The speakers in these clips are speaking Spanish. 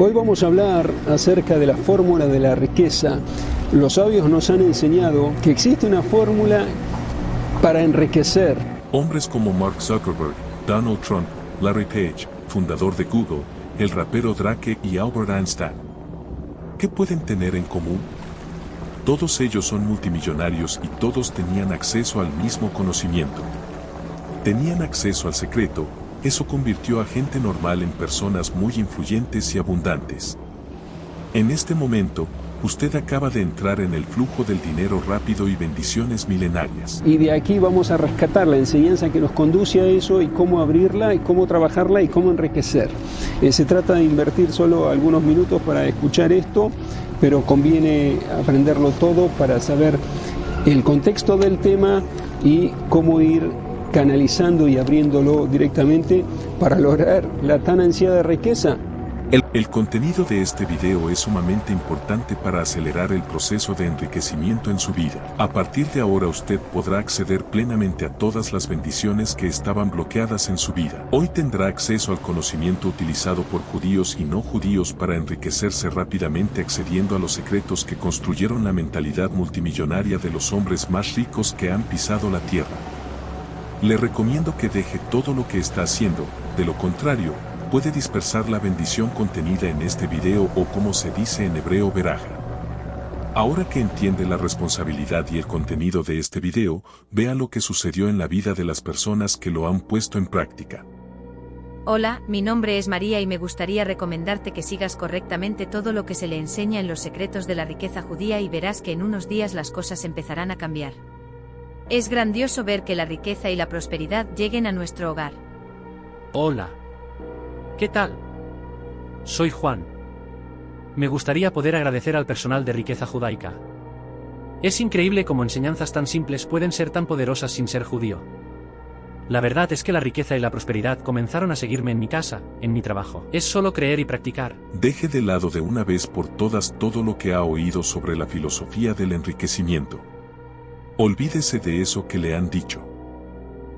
Hoy vamos a hablar acerca de la fórmula de la riqueza. Los sabios nos han enseñado que existe una fórmula para enriquecer. Hombres como Mark Zuckerberg, Donald Trump, Larry Page, fundador de Google, el rapero Drake y Albert Einstein. ¿Qué pueden tener en común? Todos ellos son multimillonarios y todos tenían acceso al mismo conocimiento. Tenían acceso al secreto. Eso convirtió a gente normal en personas muy influyentes y abundantes. En este momento, usted acaba de entrar en el flujo del dinero rápido y bendiciones milenarias. Y de aquí vamos a rescatar la enseñanza que nos conduce a eso y cómo abrirla y cómo trabajarla y cómo enriquecer. Se trata de invertir solo algunos minutos para escuchar esto, pero conviene aprenderlo todo para saber el contexto del tema y cómo ir canalizando y abriéndolo directamente para lograr la tan ansiada riqueza. El contenido de este video es sumamente importante para acelerar el proceso de enriquecimiento en su vida. A partir de ahora usted podrá acceder plenamente a todas las bendiciones que estaban bloqueadas en su vida. Hoy tendrá acceso al conocimiento utilizado por judíos y no judíos para enriquecerse rápidamente, accediendo a los secretos que construyeron la mentalidad multimillonaria de los hombres más ricos que han pisado la tierra. Le recomiendo que deje todo lo que está haciendo, de lo contrario, puede dispersar la bendición contenida en este video o, como se dice en hebreo, veraja. Ahora que entiende la responsabilidad y el contenido de este video, vea lo que sucedió en la vida de las personas que lo han puesto en práctica. Hola, mi nombre es María y me gustaría recomendarte que sigas correctamente todo lo que se le enseña en los secretos de la riqueza judía y verás que en unos días las cosas empezarán a cambiar. Es grandioso ver que la riqueza y la prosperidad lleguen a nuestro hogar. Hola. ¿Qué tal? Soy Juan. Me gustaría poder agradecer al personal de riqueza judaica. Es increíble cómo enseñanzas tan simples pueden ser tan poderosas sin ser judío. La verdad es que la riqueza y la prosperidad comenzaron a seguirme en mi casa, en mi trabajo. Es solo creer y practicar. Deje de lado de una vez por todas todo lo que ha oído sobre la filosofía del enriquecimiento. Olvídese de eso que le han dicho.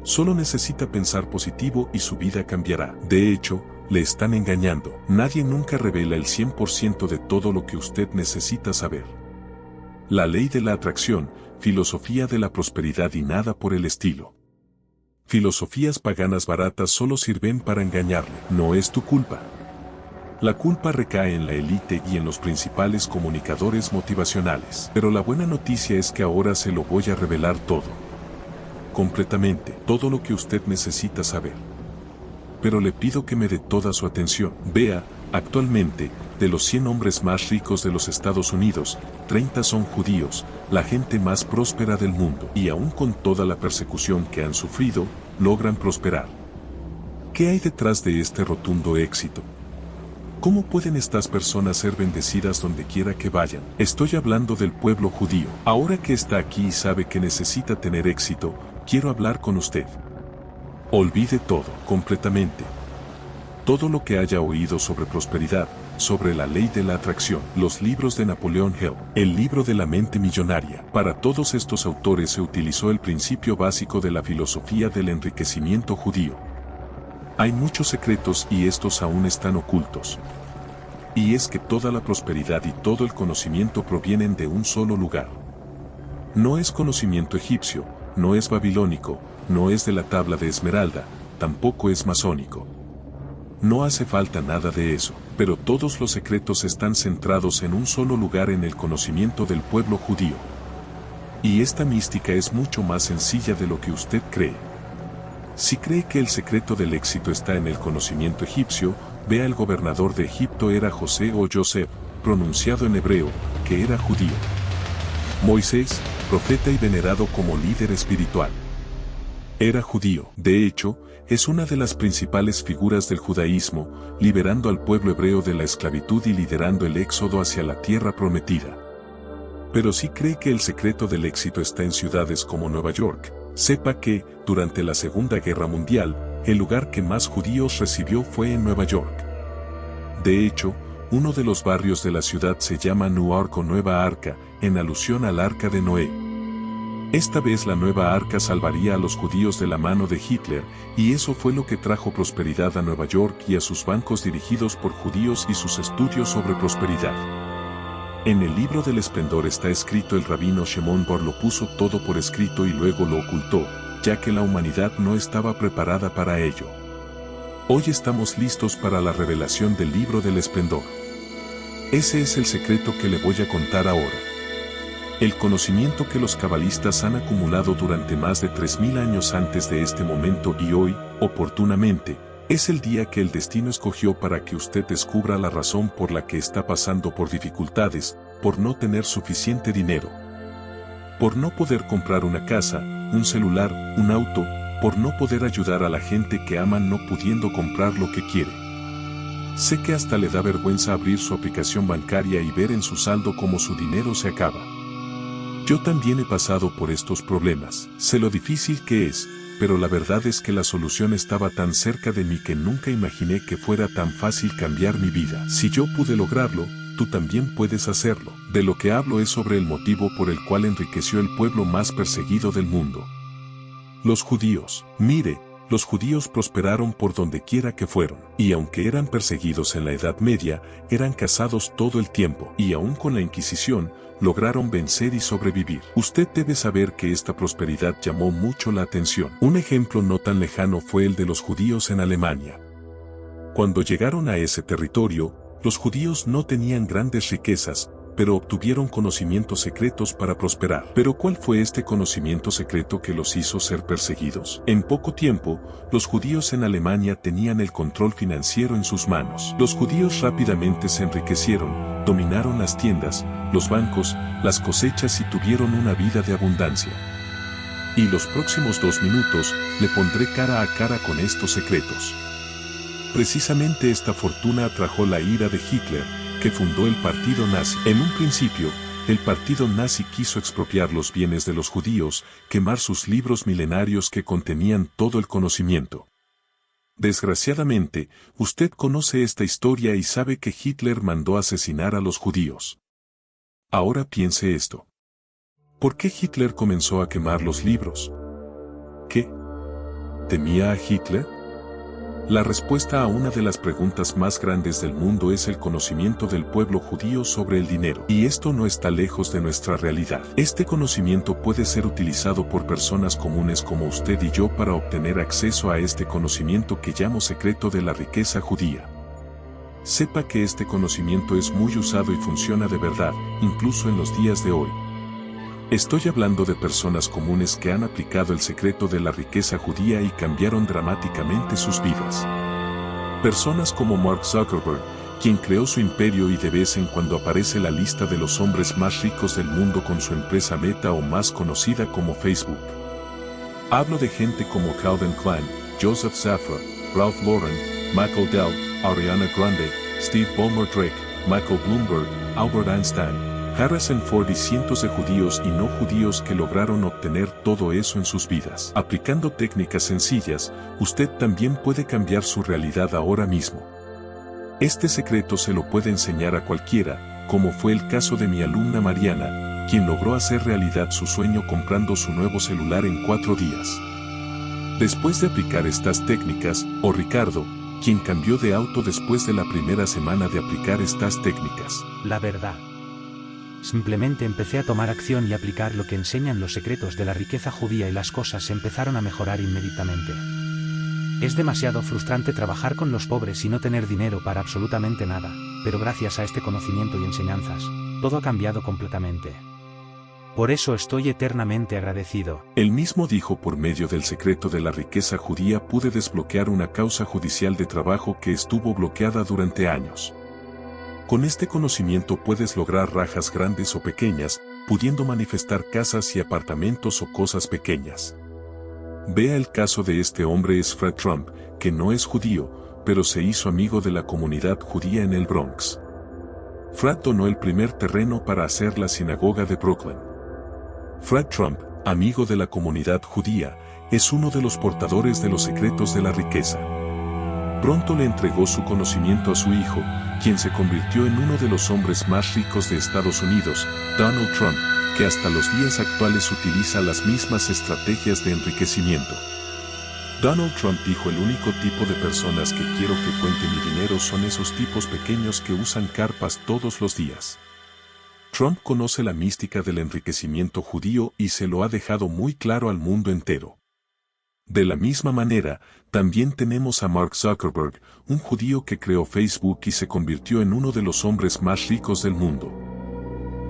Solo necesita pensar positivo y su vida cambiará. De hecho, le están engañando. Nadie nunca revela el 100% de todo lo que usted necesita saber. La ley de la atracción, filosofía de la prosperidad y nada por el estilo. Filosofías paganas baratas solo sirven para engañarle. No es tu culpa. La culpa recae en la élite y en los principales comunicadores motivacionales. Pero la buena noticia es que ahora se lo voy a revelar todo. Completamente, todo lo que usted necesita saber. Pero le pido que me dé toda su atención. Vea, actualmente, de los 100 hombres más ricos de los Estados Unidos, 30 son judíos, la gente más próspera del mundo. Y aún con toda la persecución que han sufrido, logran prosperar. ¿Qué hay detrás de este rotundo éxito? ¿Cómo pueden estas personas ser bendecidas donde quiera que vayan? Estoy hablando del pueblo judío. Ahora que está aquí y sabe que necesita tener éxito, quiero hablar con usted. Olvide todo, completamente. Todo lo que haya oído sobre prosperidad, sobre la ley de la atracción, los libros de Napoleon Hill, el libro de la mente millonaria. Para todos estos autores se utilizó el principio básico de la filosofía del enriquecimiento judío. Hay muchos secretos y estos aún están ocultos. Y es que toda la prosperidad y todo el conocimiento provienen de un solo lugar. No es conocimiento egipcio, no es babilónico, no es de la tabla de Esmeralda, tampoco es masónico. No hace falta nada de eso, pero todos los secretos están centrados en un solo lugar, en el conocimiento del pueblo judío. Y esta mística es mucho más sencilla de lo que usted cree. Si cree que el secreto del éxito está en el conocimiento egipcio, vea, el gobernador de Egipto era José o Joseph, pronunciado en hebreo, que era judío. Moisés, profeta y venerado como líder espiritual, era judío. De hecho, es una de las principales figuras del judaísmo, liberando al pueblo hebreo de la esclavitud y liderando el éxodo hacia la tierra prometida. Pero si cree que el secreto del éxito está en ciudades como Nueva York, sepa que, durante la Segunda Guerra Mundial, el lugar que más judíos recibió fue en Nueva York. De hecho, uno de los barrios de la ciudad se llama Newark o Nueva Arca, en alusión al Arca de Noé. Esta vez la nueva arca salvaría a los judíos de la mano de Hitler, y eso fue lo que trajo prosperidad a Nueva York y a sus bancos dirigidos por judíos y sus estudios sobre prosperidad. En el libro del esplendor está escrito: el rabino Shimon Bar lo puso todo por escrito y luego lo ocultó, ya que la humanidad no estaba preparada para ello. Hoy estamos listos para la revelación del libro del esplendor. Ese es el secreto que le voy a contar ahora. El conocimiento que los cabalistas han acumulado durante más de 3000 años antes de este momento, y hoy, oportunamente, es el día que el destino escogió para que usted descubra la razón por la que está pasando por dificultades, por no tener suficiente dinero, por no poder comprar una casa, un celular, un auto, por no poder ayudar a la gente que aman no pudiendo comprar lo que quiere. Sé que hasta le da vergüenza abrir su aplicación bancaria y ver en su saldo cómo su dinero se acaba. Yo también he pasado por estos problemas, sé lo difícil que es, pero la verdad es que la solución estaba tan cerca de mí que nunca imaginé que fuera tan fácil cambiar mi vida. Si yo pude lograrlo, tú también puedes hacerlo. De lo que hablo es sobre el motivo por el cual enriqueció el pueblo más perseguido del mundo. Los judíos. Mire, los judíos prosperaron por donde quiera que fueron, y aunque eran perseguidos en la Edad Media, eran cazados todo el tiempo, y aún con la Inquisición, lograron vencer y sobrevivir. Usted debe saber que esta prosperidad llamó mucho la atención. Un ejemplo no tan lejano fue el de los judíos en Alemania. Cuando llegaron a ese territorio, los judíos no tenían grandes riquezas, pero obtuvieron conocimientos secretos para prosperar. ¿Pero cuál fue este conocimiento secreto que los hizo ser perseguidos? En poco tiempo, los judíos en Alemania tenían el control financiero en sus manos. Los judíos rápidamente se enriquecieron, dominaron las tiendas, los bancos, las cosechas y tuvieron una vida de abundancia. Y los próximos 2 minutos, le pondré cara a cara con estos secretos. Precisamente esta fortuna atrajo la ira de Hitler, que fundó el partido nazi. En un principio, el partido nazi quiso expropiar los bienes de los judíos, quemar sus libros milenarios que contenían todo el conocimiento. Desgraciadamente, usted conoce esta historia y sabe que Hitler mandó asesinar a los judíos. Ahora piense esto. ¿Por qué Hitler comenzó a quemar los libros? ¿Qué? ¿Temía a Hitler? La respuesta a una de las preguntas más grandes del mundo es el conocimiento del pueblo judío sobre el dinero. Y esto no está lejos de nuestra realidad. Este conocimiento puede ser utilizado por personas comunes como usted y yo para obtener acceso a este conocimiento que llamo secreto de la riqueza judía. Sepa que este conocimiento es muy usado y funciona de verdad, incluso en los días de hoy. Estoy hablando de personas comunes que han aplicado el secreto de la riqueza judía y cambiaron dramáticamente sus vidas. Personas como Mark Zuckerberg, quien creó su imperio y de vez en cuando aparece la lista de los hombres más ricos del mundo con su empresa Meta o más conocida como Facebook. Hablo de gente como Calvin Klein, Joseph Safra, Ralph Lauren, Michael Dell, Ariana Grande, Steve Ballmer Drake, Michael Bloomberg, Albert Einstein, Harrison Ford y cientos de judíos y no judíos que lograron obtener todo eso en sus vidas. Aplicando técnicas sencillas, usted también puede cambiar su realidad ahora mismo. Este secreto se lo puede enseñar a cualquiera, como fue el caso de mi alumna Mariana, quien logró hacer realidad su sueño comprando su nuevo celular en 4 días. Después de aplicar estas técnicas, o Ricardo, quien cambió de auto después de la primera semana de aplicar estas técnicas. La verdad. Simplemente empecé a tomar acción y aplicar lo que enseñan los secretos de la riqueza judía y las cosas empezaron a mejorar inmediatamente. Es demasiado frustrante trabajar con los pobres y no tener dinero para absolutamente nada, pero gracias a este conocimiento y enseñanzas, todo ha cambiado completamente. Por eso estoy eternamente agradecido. Él mismo dijo: por medio del secreto de la riqueza judía pude desbloquear una causa judicial de trabajo que estuvo bloqueada durante años. Con este conocimiento puedes lograr rajas grandes o pequeñas, pudiendo manifestar casas y apartamentos o cosas pequeñas. Vea el caso de este hombre es Fred Trump, que no es judío, pero se hizo amigo de la comunidad judía en el Bronx. Fred donó el primer terreno para hacer la sinagoga de Brooklyn. Fred Trump, amigo de la comunidad judía, es uno de los portadores de los secretos de la riqueza. Pronto le entregó su conocimiento a su hijo, quien se convirtió en uno de los hombres más ricos de Estados Unidos, Donald Trump, que hasta los días actuales utiliza las mismas estrategias de enriquecimiento. Donald Trump dijo: el único tipo de personas que quiero que cuente mi dinero son esos tipos pequeños que usan carpas todos los días. Trump conoce la mística del enriquecimiento judío y se lo ha dejado muy claro al mundo entero. De la misma manera, también tenemos a Mark Zuckerberg, un judío que creó Facebook y se convirtió en uno de los hombres más ricos del mundo.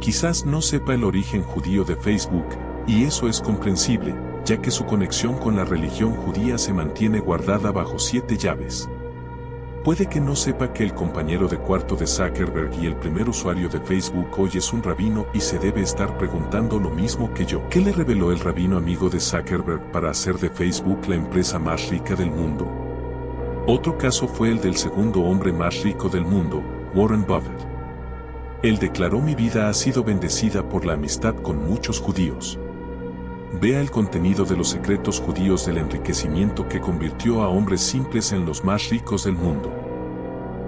Quizás no sepa el origen judío de Facebook, y eso es comprensible, ya que su conexión con la religión judía se mantiene guardada bajo 7 llaves. Puede que no sepa que el compañero de cuarto de Zuckerberg y el primer usuario de Facebook hoy es un rabino y se debe estar preguntando lo mismo que yo. ¿Qué le reveló el rabino amigo de Zuckerberg para hacer de Facebook la empresa más rica del mundo? Otro caso fue el del segundo hombre más rico del mundo, Warren Buffett. Él declaró: mi vida ha sido bendecida por la amistad con muchos judíos. Vea el contenido de los secretos judíos del enriquecimiento que convirtió a hombres simples en los más ricos del mundo.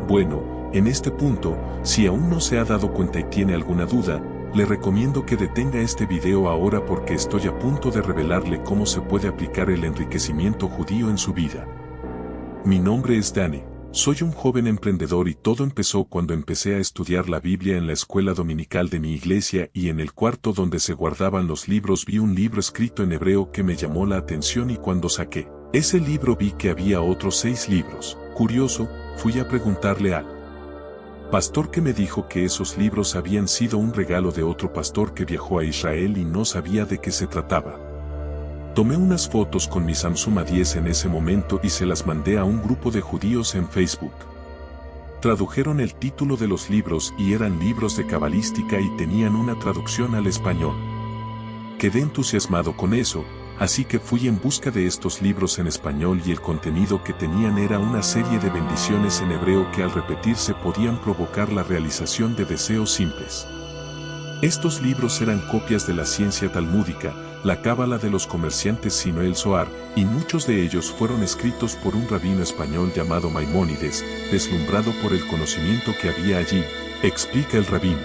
Bueno, en este punto, si aún no se ha dado cuenta y tiene alguna duda, le recomiendo que detenga este video ahora porque estoy a punto de revelarle cómo se puede aplicar el enriquecimiento judío en su vida. Mi nombre es Danny. Soy un joven emprendedor y todo empezó cuando empecé a estudiar la Biblia en la escuela dominical de mi iglesia y en el cuarto donde se guardaban los libros vi un libro escrito en hebreo que me llamó la atención y cuando saqué ese libro vi que había otros 6 libros. Curioso, fui a preguntarle al pastor que me dijo que esos libros habían sido un regalo de otro pastor que viajó a Israel y no sabía de qué se trataba. Tomé unas fotos con mi Samsung A10 en ese momento y se las mandé a un grupo de judíos en Facebook. Tradujeron el título de los libros y eran libros de cabalística y tenían una traducción al español. Quedé entusiasmado con eso, así que fui en busca de estos libros en español y el contenido que tenían era una serie de bendiciones en hebreo que al repetirse podían provocar la realización de deseos simples. Estos libros eran copias de la ciencia talmúdica, la cábala de los comerciantes sino el Zohar, y muchos de ellos fueron escritos por un rabino español llamado Maimónides, deslumbrado por el conocimiento que había allí, explica el rabino.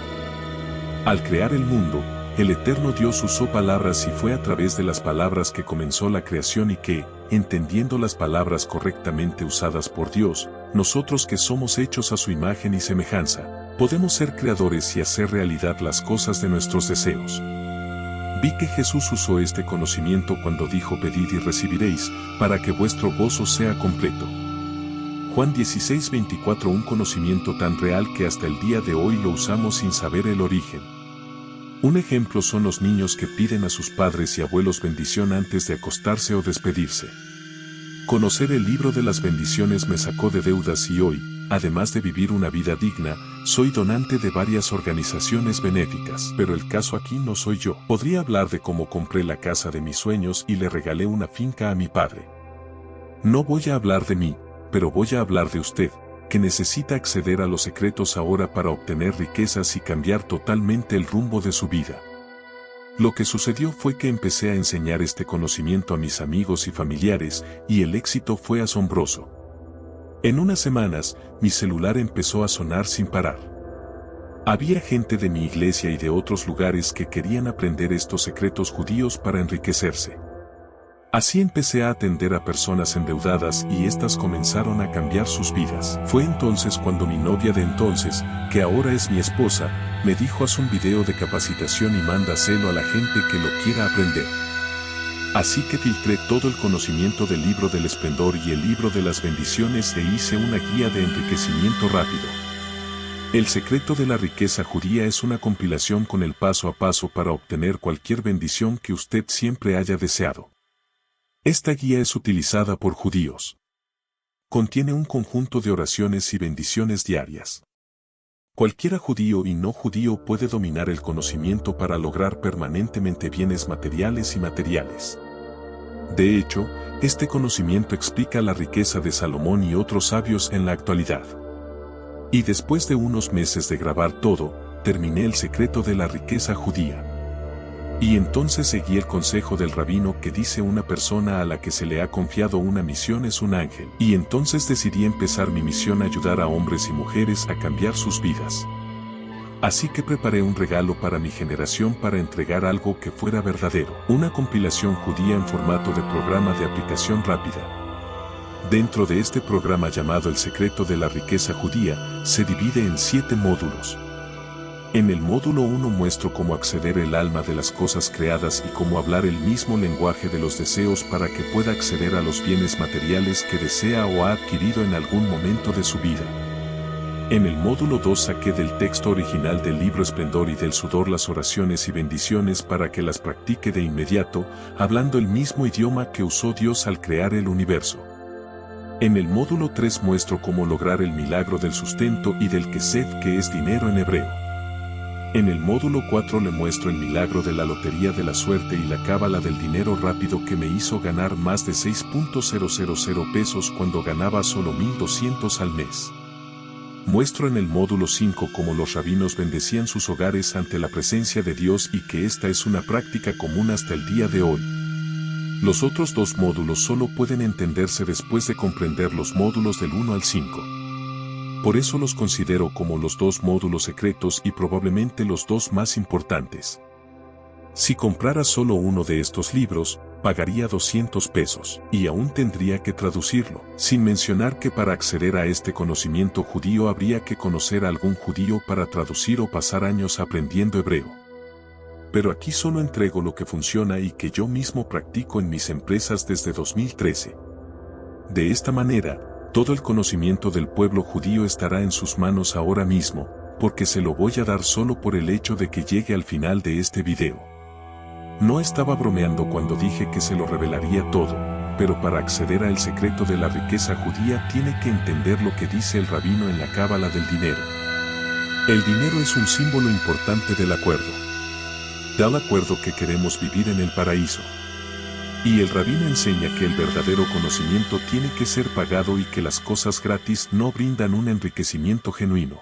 Al crear el mundo, el Eterno Dios usó palabras y fue a través de las palabras que comenzó la creación y que, entendiendo las palabras correctamente usadas por Dios, nosotros que somos hechos a su imagen y semejanza, podemos ser creadores y hacer realidad las cosas de nuestros deseos. Vi que Jesús usó este conocimiento cuando dijo: pedid y recibiréis, para que vuestro gozo sea completo. Juan 16:24. Un conocimiento tan real que hasta el día de hoy lo usamos sin saber el origen. Un ejemplo son los niños que piden a sus padres y abuelos bendición antes de acostarse o despedirse. Conocer el libro de las bendiciones me sacó de deudas y hoy, además de vivir una vida digna, soy donante de varias organizaciones benéficas. Pero el caso aquí no soy yo. Podría hablar de cómo compré la casa de mis sueños y le regalé una finca a mi padre. No voy a hablar de mí, pero voy a hablar de usted, que necesita acceder a los secretos ahora para obtener riquezas y cambiar totalmente el rumbo de su vida. Lo que sucedió fue que empecé a enseñar este conocimiento a mis amigos y familiares, y el éxito fue asombroso. En unas semanas, mi celular empezó a sonar sin parar. Había gente de mi iglesia y de otros lugares que querían aprender estos secretos judíos para enriquecerse. Así empecé a atender a personas endeudadas y éstas comenzaron a cambiar sus vidas. Fue entonces cuando mi novia de entonces, que ahora es mi esposa, me dijo: haz un video de capacitación y mándaselo a la gente que lo quiera aprender. Así que filtré todo el conocimiento del libro del esplendor y el libro de las bendiciones e hice una guía de enriquecimiento rápido. El secreto de la riqueza judía es una compilación con el paso a paso para obtener cualquier bendición que usted siempre haya deseado. Esta guía es utilizada por judíos. Contiene un conjunto de oraciones y bendiciones diarias. Cualquiera judío y no judío puede dominar el conocimiento para lograr permanentemente bienes materiales y materiales. De hecho, este conocimiento explica la riqueza de Salomón y otros sabios en la actualidad. Y después de unos meses de grabar todo, terminé el secreto de la riqueza judía. Y entonces seguí el consejo del rabino que dice: una persona a la que se le ha confiado una misión es un ángel. Y entonces decidí empezar mi misión: ayudar a hombres y mujeres a cambiar sus vidas. Así que preparé un regalo para mi generación para entregar algo que fuera verdadero. Una compilación judía en formato de programa de aplicación rápida. Dentro de este programa llamado El secreto de la riqueza judía, se divide en 7 módulos. En el módulo 1 muestro cómo acceder el alma de las cosas creadas y cómo hablar el mismo lenguaje de los deseos para que pueda acceder a los bienes materiales que desea o ha adquirido en algún momento de su vida. En el módulo 2 saqué del texto original del libro Esplendor y del Sudor las oraciones y bendiciones para que las practique de inmediato, hablando el mismo idioma que usó Dios al crear el universo. En el módulo 3 muestro cómo lograr el milagro del sustento y del kesed, que es dinero en hebreo. En el módulo 4 le muestro el milagro de la lotería de la suerte y la cábala del dinero rápido que me hizo ganar más de 6.000 pesos cuando ganaba solo 1.200 al mes. Muestro en el módulo 5 cómo los rabinos bendecían sus hogares ante la presencia de Dios y que esta es una práctica común hasta el día de hoy. Los otros 2 módulos solo pueden entenderse después de comprender los módulos del 1 al 5. Por eso los considero como los 2 módulos secretos y probablemente los 2 más importantes. Si comprara solo uno de estos libros, pagaría 200 pesos, y aún tendría que traducirlo, sin mencionar que para acceder a este conocimiento judío habría que conocer a algún judío para traducir o pasar años aprendiendo hebreo. Pero aquí solo entrego lo que funciona y que yo mismo practico en mis empresas desde 2013. De esta manera, todo el conocimiento del pueblo judío estará en sus manos ahora mismo, porque se lo voy a dar solo por el hecho de que llegue al final de este video. No estaba bromeando cuando dije que se lo revelaría todo, pero para acceder al secreto de la riqueza judía tiene que entender lo que dice el rabino en la cábala del dinero. El dinero es un símbolo importante del acuerdo. Del acuerdo que queremos vivir en el paraíso. Y el rabino enseña que el verdadero conocimiento tiene que ser pagado y que las cosas gratis no brindan un enriquecimiento genuino.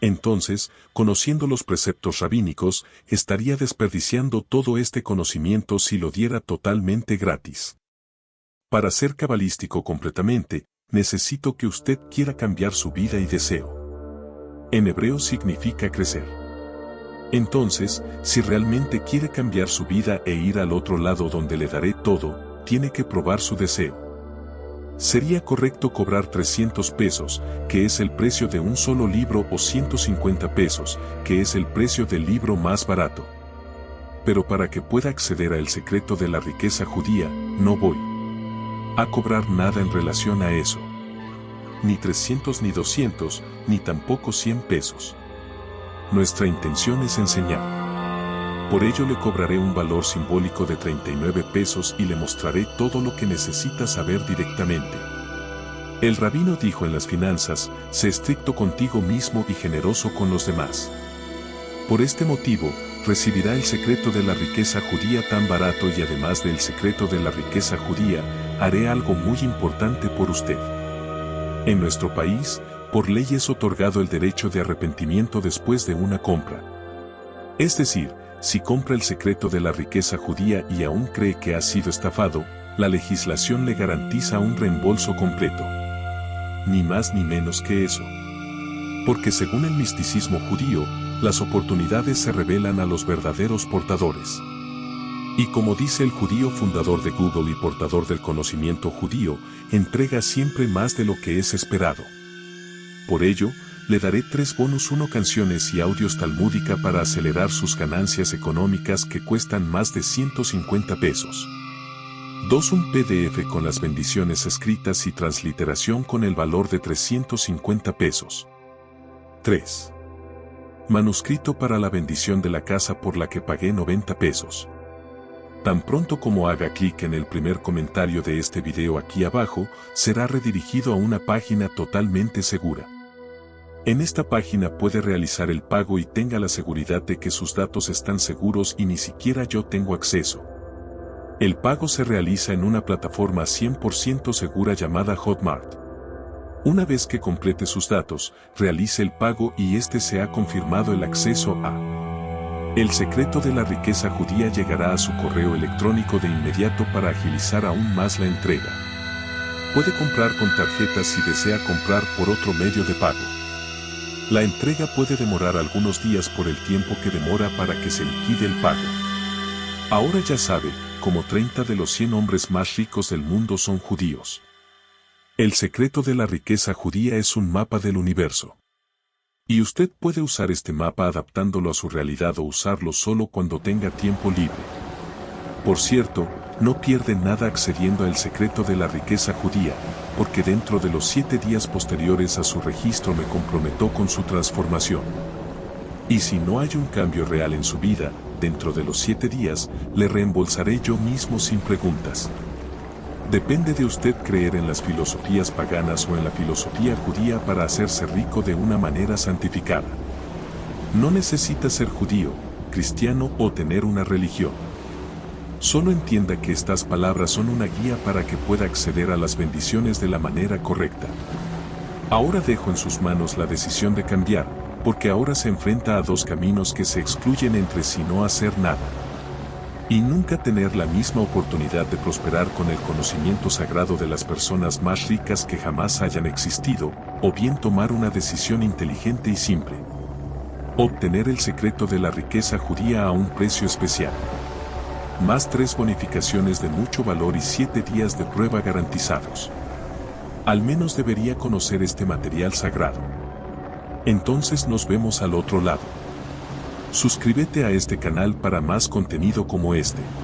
Entonces, conociendo los preceptos rabínicos, estaría desperdiciando todo este conocimiento si lo diera totalmente gratis. Para ser cabalístico completamente, necesito que usted quiera cambiar su vida y deseo. En hebreo significa crecer. Entonces, si realmente quiere cambiar su vida e ir al otro lado donde le daré todo, tiene que probar su deseo. Sería correcto cobrar 300 pesos, que es el precio de un solo libro, o 150 pesos, que es el precio del libro más barato. Pero para que pueda acceder al secreto de la riqueza judía, no voy a cobrar nada en relación a eso. Ni 300 ni 200, ni tampoco 100 pesos. Nuestra intención es enseñar. Por ello le cobraré un valor simbólico de 39 pesos y le mostraré todo lo que necesita saber directamente. El rabino dijo en las finanzas: sé estricto contigo mismo y generoso con los demás. Por este motivo, recibirá el secreto de la riqueza judía tan barato, y además del secreto de la riqueza judía, haré algo muy importante por usted. En nuestro país, por ley es otorgado el derecho de arrepentimiento después de una compra. Es decir, si compra el secreto de la riqueza judía y aún cree que ha sido estafado, la legislación le garantiza un reembolso completo. Ni más ni menos que eso. Porque según el misticismo judío, las oportunidades se revelan a los verdaderos portadores. Y como dice el judío fundador de Google y portador del conocimiento judío, entrega siempre más de lo que es esperado. Por ello, le daré 3 bonus 1 canciones y audios talmúdica para acelerar sus ganancias económicas que cuestan más de 150 pesos. 2 un PDF con las bendiciones escritas y transliteración con el valor de 350 pesos. 3. Manuscrito para la bendición de la casa por la que pagué 90 pesos. Tan pronto como haga clic en el primer comentario de este video aquí abajo, será redirigido a una página totalmente segura. En esta página puede realizar el pago y tenga la seguridad de que sus datos están seguros y ni siquiera yo tengo acceso. El pago se realiza en una plataforma 100% segura llamada Hotmart. Una vez que complete sus datos, realice el pago y este se ha confirmado el acceso a el secreto de la riqueza judía. Llegará a su correo electrónico de inmediato para agilizar aún más la entrega. Puede comprar con tarjetas si desea comprar por otro medio de pago. La entrega puede demorar algunos días por el tiempo que demora para que se liquide el pago. Ahora ya sabe, como 30 de los 100 hombres más ricos del mundo son judíos. El secreto de la riqueza judía es un mapa del universo. Y usted puede usar este mapa adaptándolo a su realidad o usarlo solo cuando tenga tiempo libre. Por cierto, no pierde nada accediendo al secreto de la riqueza judía, porque dentro de los 7 días posteriores a su registro me comprometo con su transformación. Y si no hay un cambio real en su vida, dentro de los 7 días, le reembolsaré yo mismo sin preguntas. Depende de usted creer en las filosofías paganas o en la filosofía judía para hacerse rico de una manera santificada. No necesita ser judío, cristiano o tener una religión. Solo entienda que estas palabras son una guía para que pueda acceder a las bendiciones de la manera correcta. Ahora dejo en sus manos la decisión de cambiar, porque ahora se enfrenta a 2 caminos que se excluyen entre sí: no hacer nada y nunca tener la misma oportunidad de prosperar con el conocimiento sagrado de las personas más ricas que jamás hayan existido, o bien tomar una decisión inteligente y simple. Obtener el secreto de la riqueza judía a un precio especial. Más 3 bonificaciones de mucho valor y 7 días de prueba garantizados. Al menos debería conocer este material sagrado. Entonces nos vemos al otro lado. Suscríbete a este canal para más contenido como este.